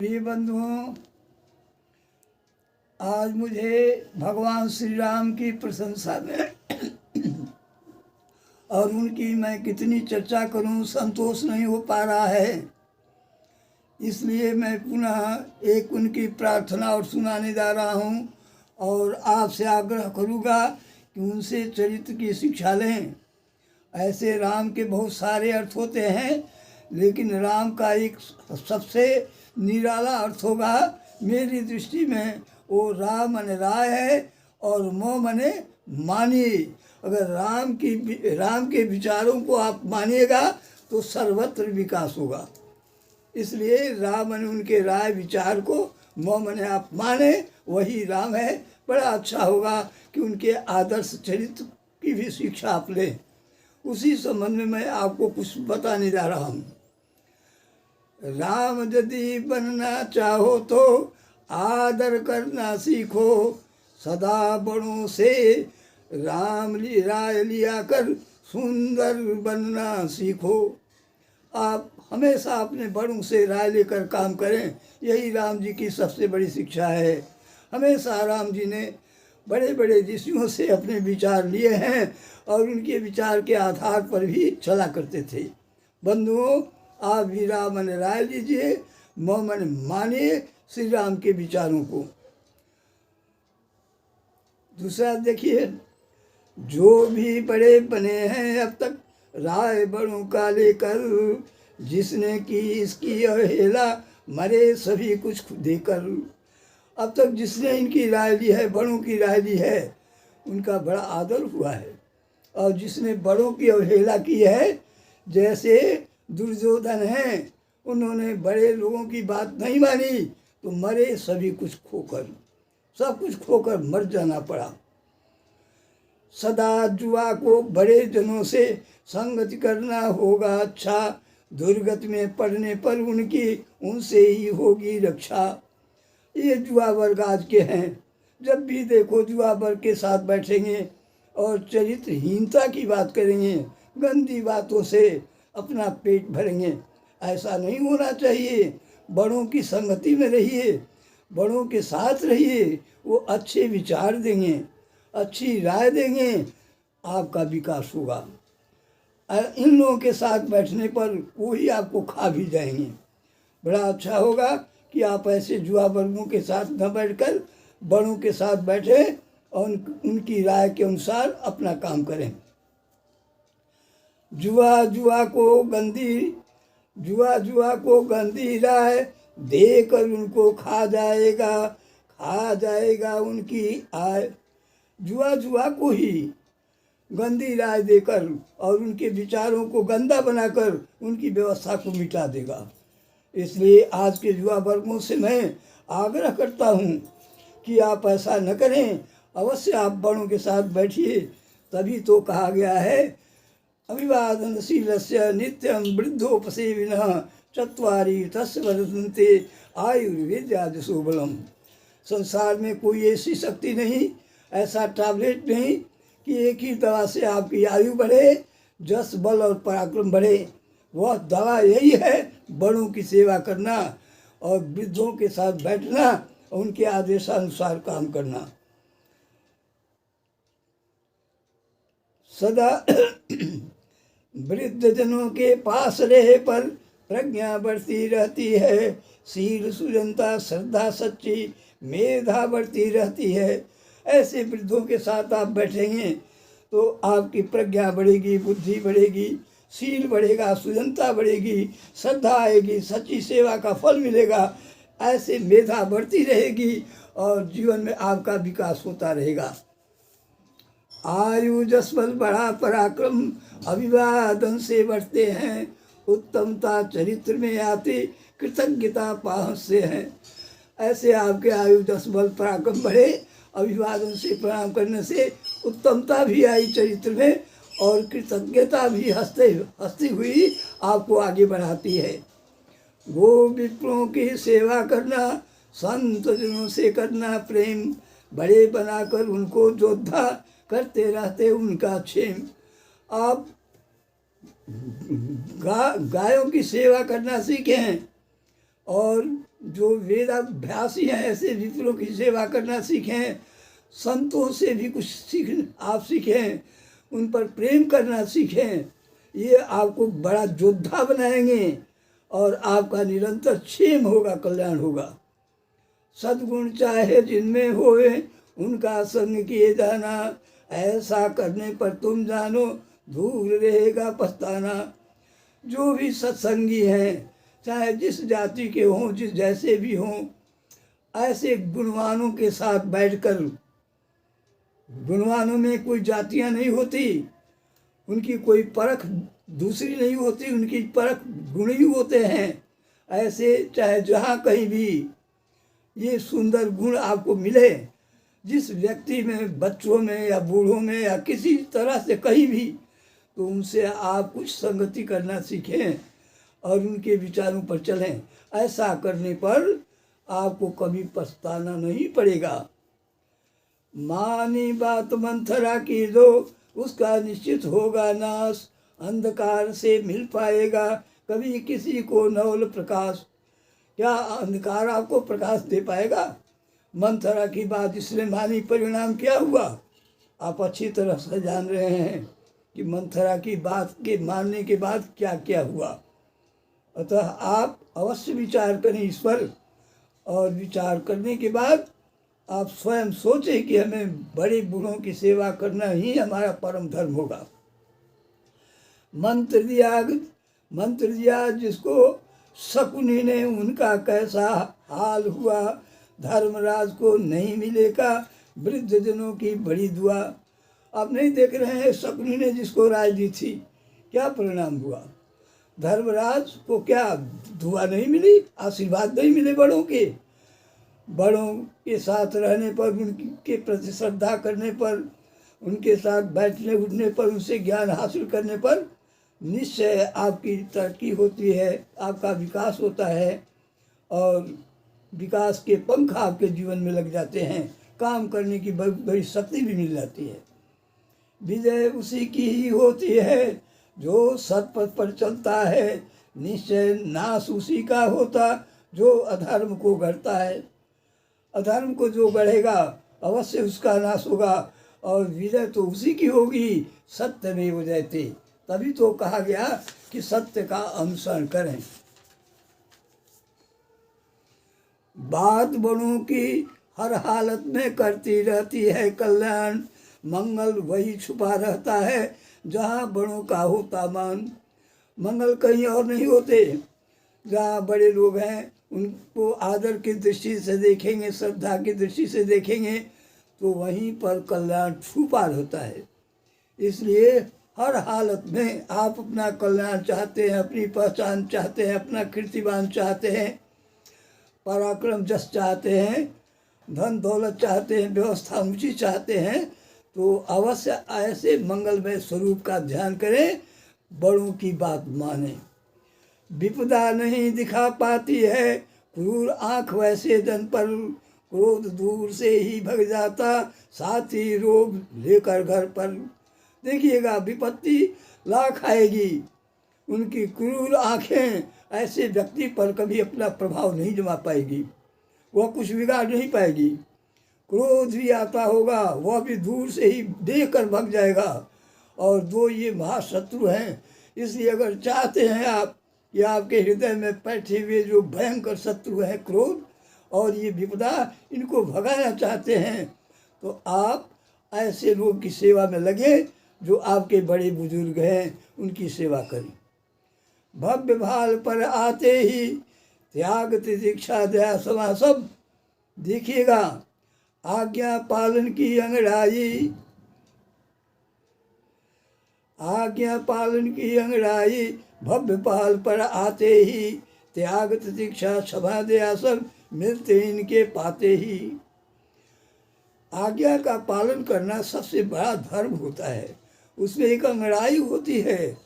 प्रिय बंधुओं, आज मुझे भगवान श्री राम की प्रशंसा में और उनकी मैं कितनी चर्चा करूं, संतोष नहीं हो पा रहा है। इसलिए मैं पुनः एक उनकी प्रार्थना और सुनाने जा रहा हूं और आपसे आग्रह करूंगा कि उनसे चरित्र की शिक्षा लें। ऐसे राम के बहुत सारे अर्थ होते हैं, लेकिन राम का एक सबसे निराला अर्थ होगा मेरी दृष्टि में, वो राम माने राय है और मोह माने मानिए। अगर राम के विचारों को आप मानिएगा तो सर्वत्र विकास होगा। इसलिए राम माने उनके राय विचार को, मोह माने आप माने, वही राम है। बड़ा अच्छा होगा कि उनके आदर्श चरित्र की भी शिक्षा आप लें। उसी संबंध में मैं आपको कुछ बताने जा रहा हूँ। राम यदि बनना चाहो तो आदर करना सीखो, सदा बड़ों से राम राय लिया कर सुंदर बनना सीखो। आप हमेशा अपने बड़ों से राय लेकर काम करें, यही राम जी की सबसे बड़ी शिक्षा है। हमेशा राम जी ने बड़े बड़े ऋषियों से अपने विचार लिए हैं और उनके विचार के आधार पर भी चला करते थे। बंधुओं, आप भी राम मन राय लीजिए, मोह मन मानिए श्री राम के विचारों को। दूसरा देखिए, जो भी बड़े बने हैं अब तक राय बड़ों का लेकर, जिसने की इसकी अवहेला मरे सभी कुछ देकर। अब तक जिसने इनकी राय ली है, बड़ों की राय ली है, उनका बड़ा आदर हुआ है। और जिसने बड़ों की अवहेला की है, जैसे दुर्योधन हैं, उन्होंने बड़े लोगों की बात नहीं मानी तो मरे सभी कुछ खोकर, सब कुछ खोकर मर जाना पड़ा। सदा जुआ को बड़े जनों से संगति करना होगा अच्छा, दुर्गति में पड़ने पर उनसे ही होगी रक्षा। ये जुआ वर्ग आज के हैं, जब भी देखो जुआ वर्ग के साथ बैठेंगे और चरित्रहीनता की बात करेंगे, गंदी बातों से अपना पेट भरेंगे। ऐसा नहीं होना चाहिए। बड़ों की संगति में रहिए, बड़ों के साथ रहिए, वो अच्छे विचार देंगे, अच्छी राय देंगे, आपका विकास होगा। इन लोगों के साथ बैठने पर वो ही आपको खा भी जाएंगे। बड़ा अच्छा होगा कि आप ऐसे जुआ वर्गों के साथ न बैठकर बड़ों के साथ बैठे और उनकी राय के अनुसार अपना काम करें। जुआ को गंदी राय देकर उनको खा जाएगा उनकी आय। जुआ को ही गंदी राय देकर और उनके विचारों को गंदा बनाकर उनकी व्यवस्था को मिटा देगा। इसलिए आज के युवा वर्गों से मैं आग्रह करता हूँ कि आप ऐसा न करें। अवश्य आप बड़ों के साथ बैठिए, तभी तो कहा गया है अभिवादनशीलस्य नित्यं वृद्धोपसेविनः चत्वारि तस्य वर्धन्ते आयुर्वेद्या जसो बलम्। संसार में कोई ऐसी शक्ति नहीं, ऐसा टैबलेट नहीं कि एक ही दवा से आपकी आयु बढ़े, जस बल और पराक्रम बढ़े। वह दवा यही है, बड़ों की सेवा करना और वृद्धों के साथ बैठना और उनके आदेशानुसार काम करना। सदा वृद्ध जनों के पास रहे पर प्रज्ञा बढ़ती रहती है, शील सुजनता श्रद्धा सच्ची मेधा बढ़ती रहती है। ऐसे वृद्धों के साथ आप बैठेंगे तो आपकी प्रज्ञा बढ़ेगी, बुद्धि बढ़ेगी, शील बढ़ेगा, सुजनता बढ़ेगी, श्रद्धा आएगी, सच्ची सेवा का फल मिलेगा। ऐसे मेधा बढ़ती रहेगी और जीवन में आपका विकास होता रहेगा। आयु जस बल बढ़ा पराक्रम अभिवादन से बढ़ते हैं, उत्तमता चरित्र में आती कृतज्ञता पास से है। ऐसे आपके आयु जस बल पराक्रम बढ़े, अभिवादन से प्रणाम करने से उत्तमता भी आई चरित्र में और कृतज्ञता भी हंसती हुई आपको आगे बढ़ाती है। वो विप्रों की सेवा करना, संत जनों से करना प्रेम, बड़े बनाकर उनको योद्धा करते रहते उनका क्षेम। आप गायों की सेवा करना सीखें और जो वेदाभ्यासी हैं ऐसे विप्रों की सेवा करना सीखें, संतों से भी कुछ आप सीखें, उन पर प्रेम करना सीखें। ये आपको बड़ा योद्धा बनाएंगे और आपका निरंतर क्षेम होगा, कल्याण होगा। सद्गुण चाहे जिनमें होए उनका संग किए जाना, ऐसा करने पर तुम जानो दूर रहेगा पछताना। जो भी सत्संगी हैं, चाहे जिस जाति के हों, जिस जैसे भी हों, ऐसे गुणवानों के साथ बैठकर, गुणवानों में कोई जातियां नहीं होती, उनकी कोई परख दूसरी नहीं होती, उनकी परख गुण ही होते हैं। ऐसे चाहे जहाँ कहीं भी ये सुंदर गुण आपको मिले, जिस व्यक्ति में, बच्चों में या बूढ़ों में या किसी तरह से कहीं भी, तो उनसे आप कुछ संगति करना सीखें और उनके विचारों पर चलें। ऐसा करने पर आपको कभी पछताना नहीं पड़ेगा। मानी बात मंथरा की दो, उसका निश्चित होगा नाश। अंधकार से मिल पाएगा कभी किसी को नवल प्रकाश। क्या अंधकार आपको प्रकाश दे पाएगा? मंथरा की बात इसने मानी, परिणाम क्या हुआ? आप अच्छी तरह से जान रहे हैं कि मंथरा की बात के मानने के बाद क्या क्या हुआ। अतः आप अवश्य विचार करें इस पर, और विचार करने के बाद आप स्वयं सोचें कि हमें बड़े बूढ़ों की सेवा करना ही हमारा परम धर्म होगा। मंत्र दिया जिसको शकुनी ने, उनका कैसा हाल हुआ। धर्मराज को नहीं मिलेगा वृद्ध जनों की बड़ी दुआ। आप नहीं देख रहे हैं शकुनी ने जिसको राज दी थी, क्या परिणाम हुआ? धर्मराज को क्या दुआ नहीं मिली, आशीर्वाद नहीं मिले बड़ों के? बड़ों के साथ रहने पर, उनके प्रति श्रद्धा करने पर, उनके साथ बैठने उठने पर, उनसे ज्ञान हासिल करने पर निश्चय आपकी तरक्की होती है, आपका विकास होता है और विकास के पंख आपके जीवन में लग जाते हैं, काम करने की बड़ी शक्ति भी मिल जाती है। विजय उसी की ही होती है जो सत्पथ पर चलता है, निश्चय नाश उसी का होता जो अधर्म को गढ़ता है। अधर्म को जो गढ़ेगा अवश्य उसका नाश होगा, और विजय तो उसी की होगी, सत्यमेव जयते। तभी तो कहा गया कि सत्य का अनुसरण करें। बात बड़ों की हर हालत में करती रहती है कल्याण, मंगल वही छुपा रहता है जहाँ बड़ों का होता मान। मंगल कहीं और नहीं होते, जहाँ बड़े लोग हैं उनको आदर की दृष्टि से देखेंगे, श्रद्धा की दृष्टि से देखेंगे, तो वहीं पर कल्याण छुपा रहता है। इसलिए हर हालत में आप अपना कल्याण चाहते हैं, अपनी पहचान चाहते हैं, अपना कीर्तिमान चाहते हैं, पराक्रम जस चाहते हैं, धन दौलत चाहते हैं, व्यवस्था ऊंची चाहते हैं, तो अवश्य ऐसे मंगलमय स्वरूप का ध्यान करें, बड़ों की बात माने। विपदा नहीं दिखा पाती है क्रूर आँख वैसे जन पर, क्रोध दूर से ही भग जाता साथ ही रोब लेकर घर पर। देखिएगा विपत्ति लाख आएगी, उनकी क्रूर आँखें ऐसे व्यक्ति पर कभी अपना प्रभाव नहीं जमा पाएगी, वह कुछ बिगाड़ नहीं पाएगी। क्रोध भी आता होगा, वह भी दूर से ही देख कर भग जाएगा। और दो ये महाशत्रु हैं, इसलिए अगर चाहते हैं आप कि आपके हृदय में बैठे हुए जो भयंकर शत्रु हैं क्रोध और ये विपदा, इनको भगाना चाहते हैं, तो आप ऐसे लोग की सेवा में लगे जो आपके बड़े बुजुर्ग हैं, उनकी सेवा करें। भव्य भाल पर आते ही त्याग तितिक्षा दया क्षमा सब। देखिएगा आज्ञा पालन की अंगड़ाई, आज्ञा पालन की अंगड़ाई, भव्य पाल पर आते ही त्याग तितिक्षा क्षमा दया सब मिलते इनके पाते ही। आज्ञा का पालन करना सबसे बड़ा धर्म होता है, उसमें एक अंगड़ाई होती है,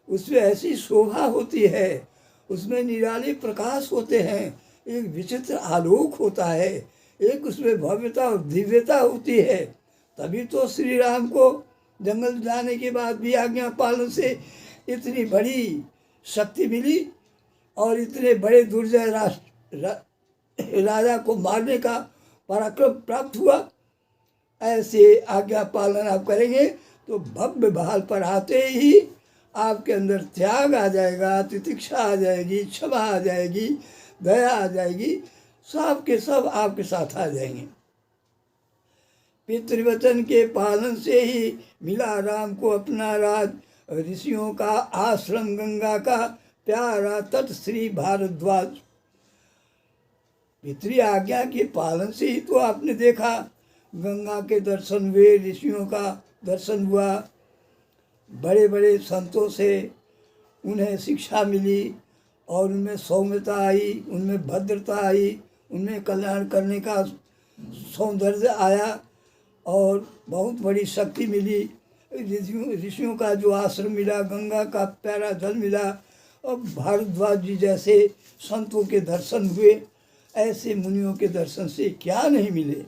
उसमें ऐसी शोभा होती है, उसमें निराले प्रकाश होते हैं, एक विचित्र आलोक होता है, एक उसमें भव्यता और दिव्यता होती है। तभी तो श्री राम को जंगल जाने के बाद भी आज्ञा पालन से इतनी बड़ी शक्ति मिली और इतने बड़े दुर्जय राजा को मारने का पराक्रम प्राप्त हुआ। ऐसे आज्ञा पालन आप करेंगे तो भव्य बहाल पर आते ही आपके अंदर त्याग आ जाएगा, तितिक्षा आ जाएगी, क्षमा आ जाएगी, दया आ जाएगी, सब के सब आपके साथ आ जाएंगे। पितृवचन के पालन से ही मिला राम को अपना राज, ऋषियों का आश्रम, गंगा का प्यारा तट श्री भारद्वाज। पितृ आज्ञा के पालन से ही तो आपने देखा गंगा के दर्शन हुए, ऋषियों का दर्शन हुआ, बड़े बड़े संतों से उन्हें शिक्षा मिली और उनमें सौम्यता आई, उनमें भद्रता आई, उनमें कल्याण करने का सौंदर्य आया और बहुत बड़ी शक्ति मिली। ऋषियों का जो आश्रम मिला, गंगा का प्यारा जल मिला और भारद्वाज जी जैसे संतों के दर्शन हुए। ऐसे मुनियों के दर्शन से क्या नहीं मिले।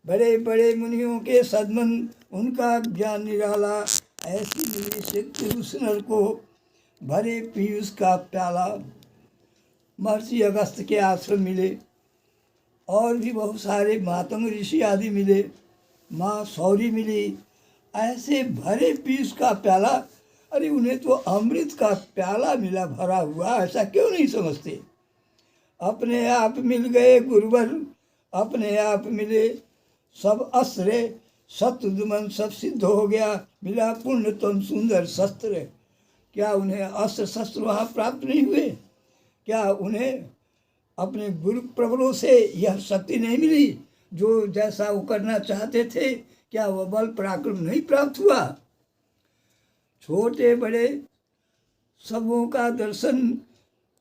बड़े बड़े मुनियों के सद्मन, उनका ज्ञान निराला, ऐसी मिली शक्ति उस नर को भरे पीयूष का प्याला। महर्षि अगस्त के आश्रम मिले और भी बहुत सारे मातंग ऋषि आदि मिले, माँ सौरी मिली। ऐसे भरे पीयूष का प्याला, अरे उन्हें तो अमृत का प्याला मिला भरा हुआ, ऐसा क्यों नहीं समझते। अपने आप मिल गए गुरुवर, अपने आप मिले सब अस्त्र, शत्रु दुमन सब सिद्ध हो गया, मिला पुण्य तुम सुंदर शस्त्र। क्या उन्हें अस्त्र शस्त्र वहाँ प्राप्त नहीं हुए? क्या उन्हें अपने गुरु प्रबलों से यह शक्ति नहीं मिली जो जैसा वो करना चाहते थे? क्या वह बल पराक्रम नहीं प्राप्त हुआ? छोटे बड़े सबों का दर्शन,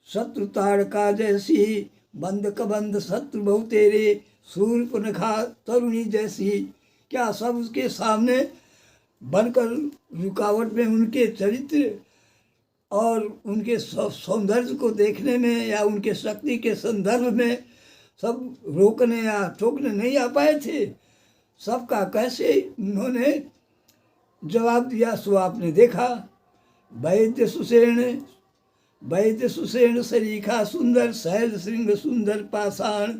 शत्रु ताड़का जैसी, बंद कबंद शत्रु बहु तेरे, सूर्यपुनखा तरुणी जैसी। क्या सब उसके सामने बनकर रुकावट में उनके चरित्र और उनके सौंदर्य को देखने में या उनके शक्ति के संदर्भ में सब रोकने या टोकने नहीं आ पाए थे? सबका कैसे उन्होंने जवाब दिया सो आपने देखा। वैद्य सुषेण सरीखा सुंदर, शैल श्रृंग सुंदर पाषाण,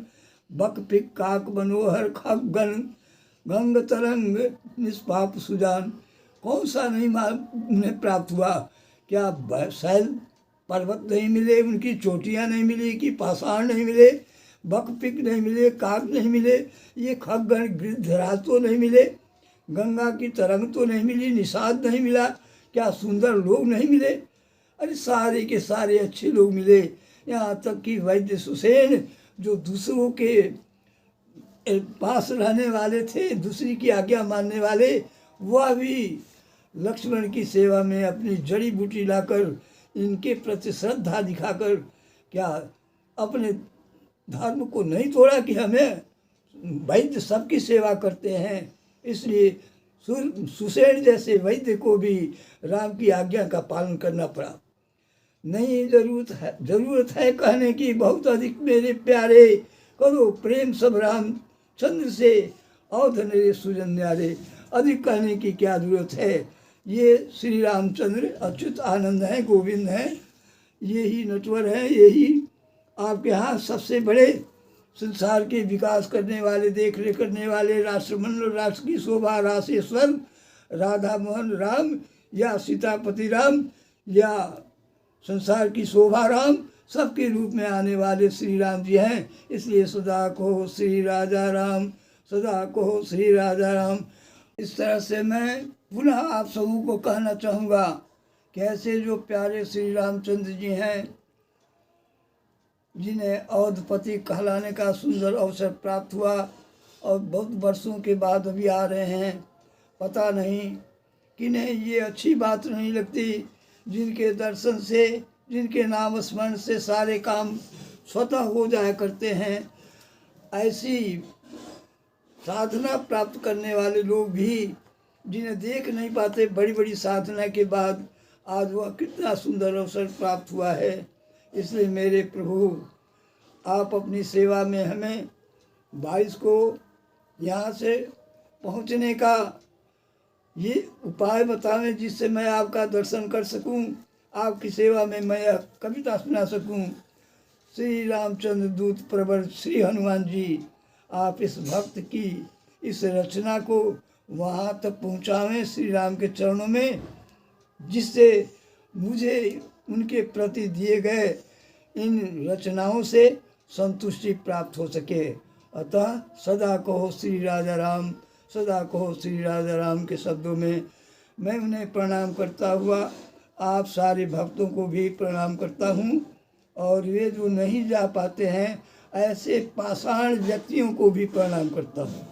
बक पिक काक मनोहर खगन, गंग तरंग निष्पाप सुजान। कौन सा नहीं उन्हें प्राप्त हुआ? क्या शैल पर्वत नहीं मिले, उनकी चोटियाँ नहीं मिली, कि पाषाण नहीं मिले, बक पिक नहीं मिले, काक नहीं मिले, ये खगन गिरधराज तो नहीं मिले, गंगा की तरंग तो नहीं मिली, निषाद नहीं मिला, क्या सुंदर लोग नहीं मिले? अरे सारे के सारे अच्छे लोग मिले। यहाँ तक कि वैद्य सुषेण जो दूसरों के पास रहने वाले थे, दूसरी की आज्ञा मानने वाले, वह भी लक्ष्मण की सेवा में अपनी जड़ी बूटी लाकर इनके प्रति श्रद्धा दिखाकर क्या अपने धर्म को नहीं तोड़ा कि हमें वैद्य सबकी सेवा करते हैं। इसलिए सुषेण जैसे वैद्य को भी राम की आज्ञा का पालन करना पड़ा। नहीं जरूरत है कहने की बहुत अधिक मेरे प्यारे, करो प्रेम सब राम चंद्र से, अवधन रे सुजन न्यारे। अधिक कहने की क्या जरूरत है। ये श्री रामचंद्र अच्युत आनंद हैं, गोविंद हैं, यही नटवर हैं, यही आपके यहाँ सबसे बड़े संसार के विकास करने वाले, देख रेख करने वाले, राष्ट्रमंडल राष्ट्र की शोभा रासेश्वर राधा मोहन राम या सीतापति राम या संसार की शोभा राम, सबके रूप में आने वाले श्री राम जी हैं। इसलिए सदा कहो श्री राजा राम, सदा कहो श्री राजा राम। इस तरह से मैं पुनः आप सबों को कहना चाहूँगा कि ऐसे जो प्यारे श्री रामचंद्र जी हैं, जिन्हें अवधपति कहलाने का सुंदर अवसर प्राप्त हुआ और बहुत वर्षों के बाद अभी आ रहे हैं, पता नहीं किन्हें ये अच्छी बात नहीं लगती जिनके दर्शन से, जिनके नाम स्मरण से सारे काम स्वतः हो जाया करते हैं। ऐसी साधना प्राप्त करने वाले लोग भी जिन्हें देख नहीं पाते, बड़ी बड़ी साधना के बाद आज वह कितना सुंदर अवसर प्राप्त हुआ है। इसलिए मेरे प्रभु आप अपनी सेवा में हमें 22 को यहाँ से पहुँचने का ये उपाय बतावें जिससे मैं आपका दर्शन कर सकूं, आपकी सेवा में मैं कविता सुना सकूं। श्री रामचंद्र दूत प्रवर श्री हनुमान जी, आप इस भक्त की इस रचना को वहाँ तक पहुँचावें श्री राम के चरणों में, जिससे मुझे उनके प्रति दिए गए इन रचनाओं से संतुष्टि प्राप्त हो सके। अतः सदा कहो श्री राजा राम, सदा कहो श्री राजा राम के शब्दों में मैं उन्हें प्रणाम करता हुआ आप सारे भक्तों को भी प्रणाम करता हूँ, और वे जो नहीं जा पाते हैं ऐसे पाषाण व्यक्तियों को भी प्रणाम करता हूँ।